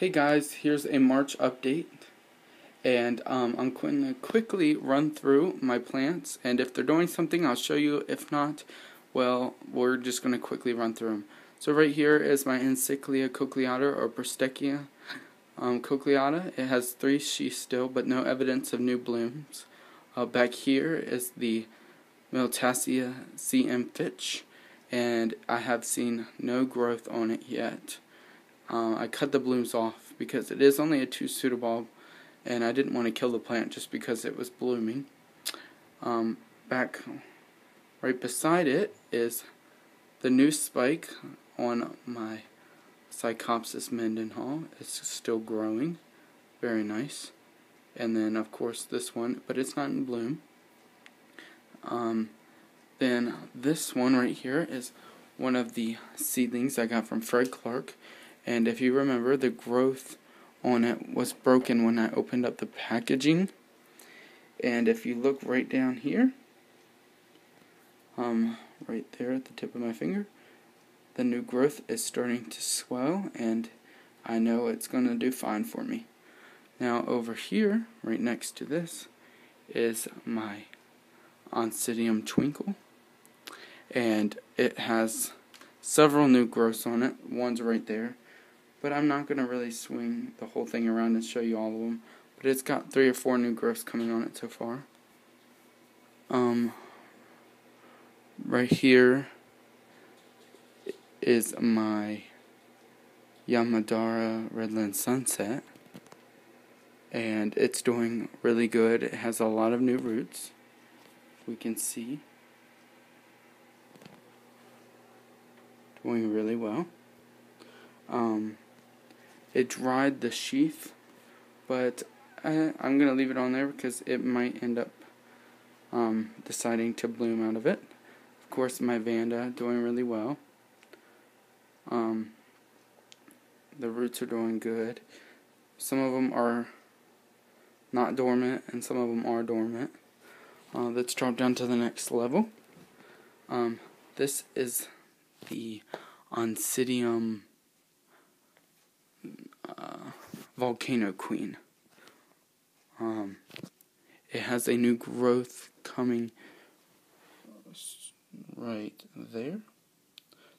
Hey guys, here's a March update, and I'm going to quickly run through my plants, and if they're doing something I'll show you. If not, well, we're just going to quickly run through them. So right here is my Encyclia cochleata, or Bristechia cochleata. It has 3 sheaths still, but no evidence of new blooms. Back here is the Miltassia CM Fitch, and I have seen no growth on it yet. I cut the blooms off because it is only a 2 pseudobulb, and I didn't want to kill the plant just because it was blooming. Back right beside it is the new spike on my Psychopsis Mendenhall. It's still growing, very nice. And then of course this one, but it's not in bloom. Then this one right here is one of the seedlings I got from Fred Clark. And if you remember, the growth on it was broken when I opened up the packaging. And if you look right down here, right there at the tip of my finger, the new growth is starting to swell, and I know it's going to do fine for me. Now over here, right next to this, is my Oncidium Twinkle. And it has several new growths on it. One's right there. But I'm not going to really swing the whole thing around and show you all of them. But it's got 3 or 4 new growths coming on it so far. Right here is my Yamadara Redland Sunset. And it's doing really good. It has a lot of new roots. We can see. Doing really well. It dried the sheath, but I'm going to leave it on there because it might end up deciding to bloom out of it. Of course, my Vanda doing really well. The roots are doing good. Some of them are not dormant, and some of them are dormant. Let's drop down to the next level. This is the Oncidium Volcano Queen. It has a new growth coming right there,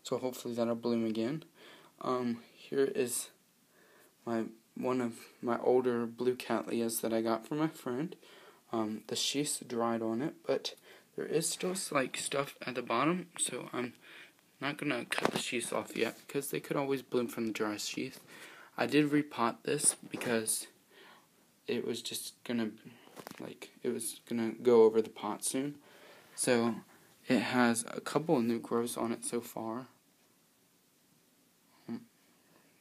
so hopefully that'll bloom again. Here is one of my older blue Cattleyas that I got from my friend. The sheath's dried on it, but there is still like stuff at the bottom, so I'm not gonna cut the sheaths off yet because they could always bloom from the dry sheath. I did repot this because it was just gonna go over the pot soon. So it has a couple of new growths on it so far.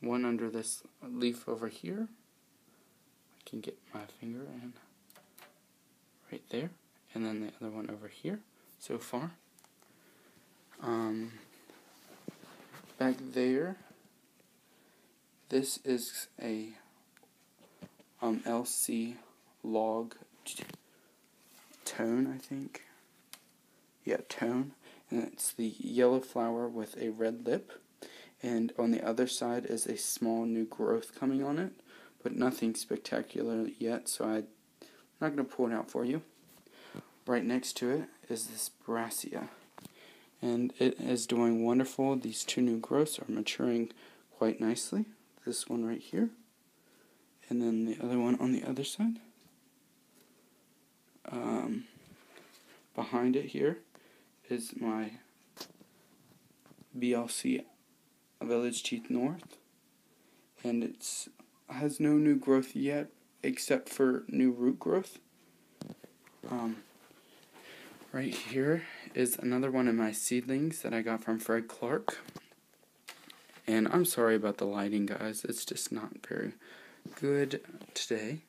One under this leaf over here. I can get my finger in right there, and then the other one over here so far. Back there, this is a LC log tone, I think. Yeah, tone. And it's the yellow flower with a red lip. And on the other side is a small new growth coming on it, but nothing spectacular yet, so I'm not going to pull it out for you. Right next to it is this Brassia, and it is doing wonderful. These 2 new growths are maturing quite nicely. This one right here, and then the other one on the other side. Behind it here is my BLC Village Teeth North, and it has no new growth yet except for new root growth. Right here is another one of my seedlings that I got from Fred Clark. And I'm sorry about the lighting, guys. It's just not very good today.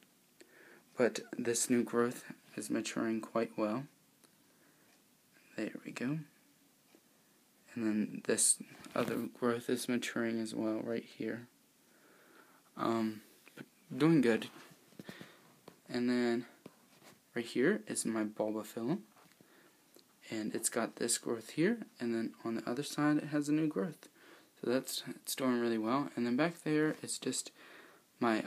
But this new growth is maturing quite well. There we go. And then this other growth is maturing as well right here. Doing good. And then right here is my Bulbophyllum. And it's got this growth here, and then on the other side it has a new growth. So it's doing really well. And then back there it's just my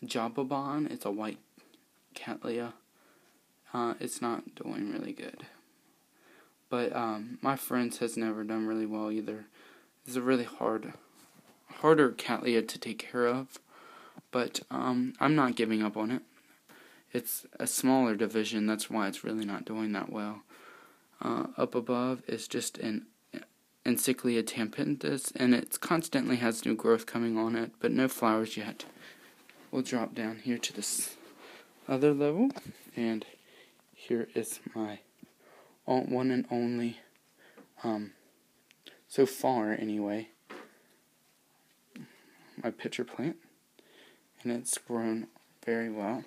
Jabobon. It's a white Cattleya. It's not doing really good. But my friends has never done really well either. It's a really harder Cattleya to take care of. But I'm not giving up on it. It's a smaller division, that's why it's really not doing that well. Up above is just an Encyclia tampentis, and it constantly has new growth coming on it, but no flowers yet. We'll drop down here to this other level, and here is my one and only, so far anyway, my pitcher plant, and it's grown very well.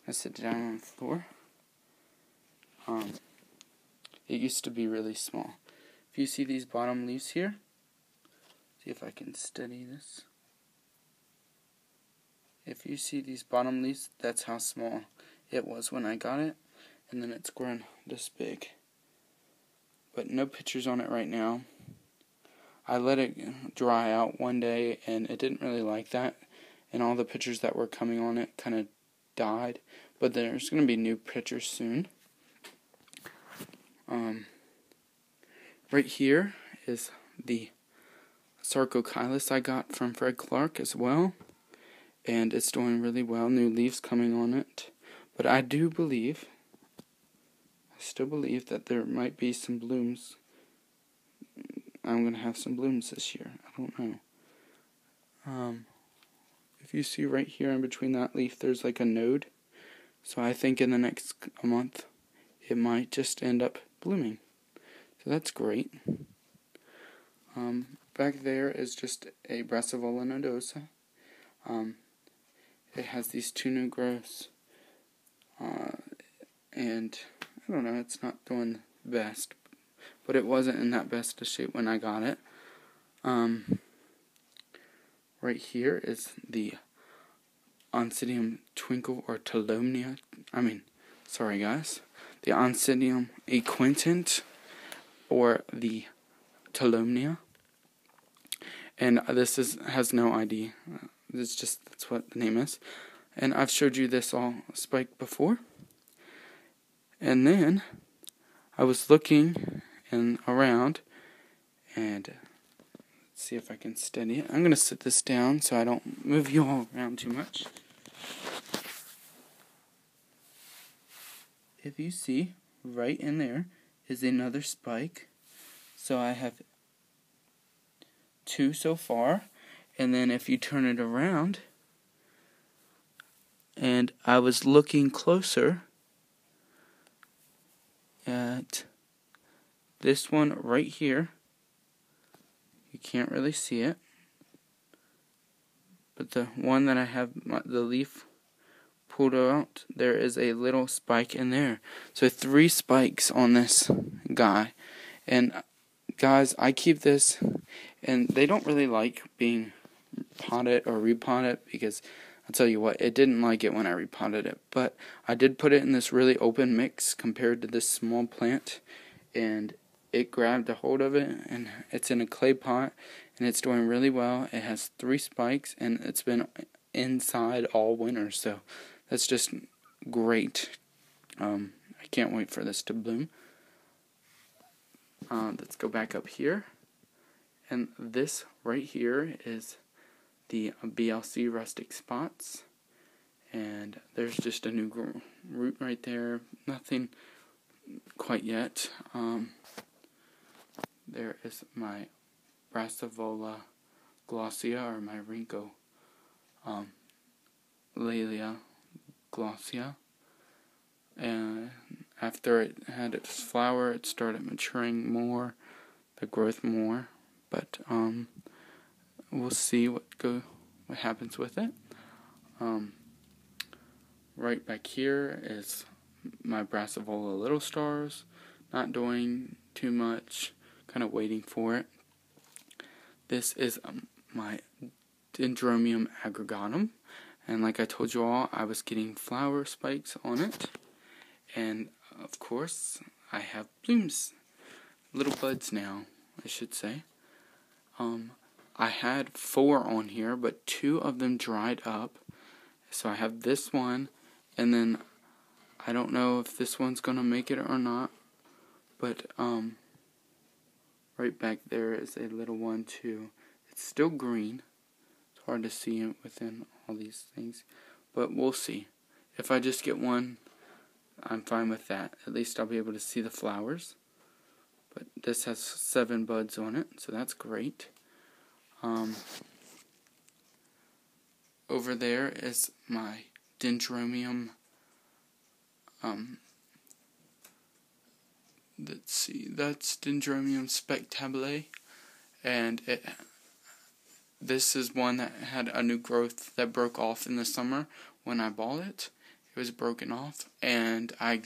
I sit down on the floor. It used to be really small. If you see these bottom leaves here, see if I can steady this. If you see these bottom leaves, that's how small it was when I got it, and then it's grown this big. But no pictures on it right now. I let it dry out one day, and it didn't really like that, and all the pictures that were coming on it kind of died, but there's going to be new pictures soon. Right here is the Sarcochilus I got from Fred Clark as well, and it's doing really well, new leaves coming on it, but I still believe that there might be some blooms. I'm going to have some blooms this year, I don't know. If you see right here in between that leaf, there's like a node. So I think in the next month, it might just end up blooming. So that's great. Back there is just a Brassavola nodosa. It has these two new growths. And I don't know, it's not doing the best. But it wasn't in that best of shape when I got it. Right here is the Oncidium twinkle or Tolomnia. Sorry guys. The Oncidium equintant or the Tolomnia. And this has no ID. That's what the name is. And I've showed you this all spiked before. And then I was looking around, and let's see if I can steady it. I'm going to sit this down so I don't move you all around too much. If you see, right in there is another spike. So I have 2 so far. And then if you turn it around, and I was looking closer at this one right here. You can't really see it, but the one that I have the leaf pulled out, there is a little spike in there. So 3 spikes on this guy. And guys, I keep this, and they don't really like being potted or repotted, because I'll tell you what, it didn't like it when I repotted it. But I did put it in this really open mix compared to this small plant, and it grabbed a hold of it, and it's in a clay pot, and it's doing really well. It has 3 spikes, and it's been inside all winter, so that's just great. I can't wait for this to bloom. Let's go back up here, and this right here is the BLC rustic spots, and there's just a new root right there. Nothing quite yet. There is my Brassavola glossia, or my Rinco Laelia glossia. And after it had its flower, it started maturing more, the growth more. But we'll see what happens with it. Right back here is my Brassavola Little Stars, not doing too much, kind of waiting for it. This is my Dendrobium aggregatum, and like I told you all, I was getting flower spikes on it, and of course I have blooms, little buds now, I should say. I had 4 on here, but 2 of them dried up. So I have this one, and then I don't know if this one's gonna make it or not, but right back there is a little one too. It's still green. It's hard to see it within all these things, but we'll see. If I just get one, I'm fine with that. At least I'll be able to see the flowers. But this has 7 buds on it, so that's great. Over there is my Dendrobium. Let's see, that's Dendrobium spectabile, and this is one that had a new growth that broke off in the summer when I bought it. It was broken off, and I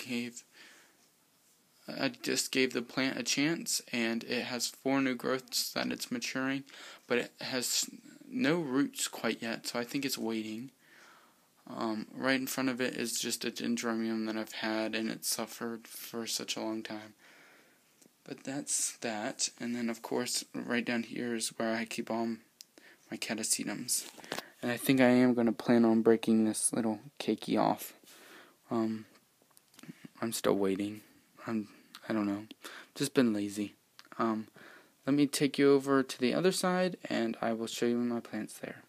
just gave the plant a chance, and it has 4 new growths that it's maturing, but it has no roots quite yet, so I think it's waiting. Right in front of it is just a Dendrobium that I've had, and it suffered for such a long time. But that's that, and then of course right down here is where I keep all my catasetums. And I think I am going to plan on breaking this little keiki off. I'm still waiting. I don't know. Just been lazy. Let me take you over to the other side, and I will show you my plants there.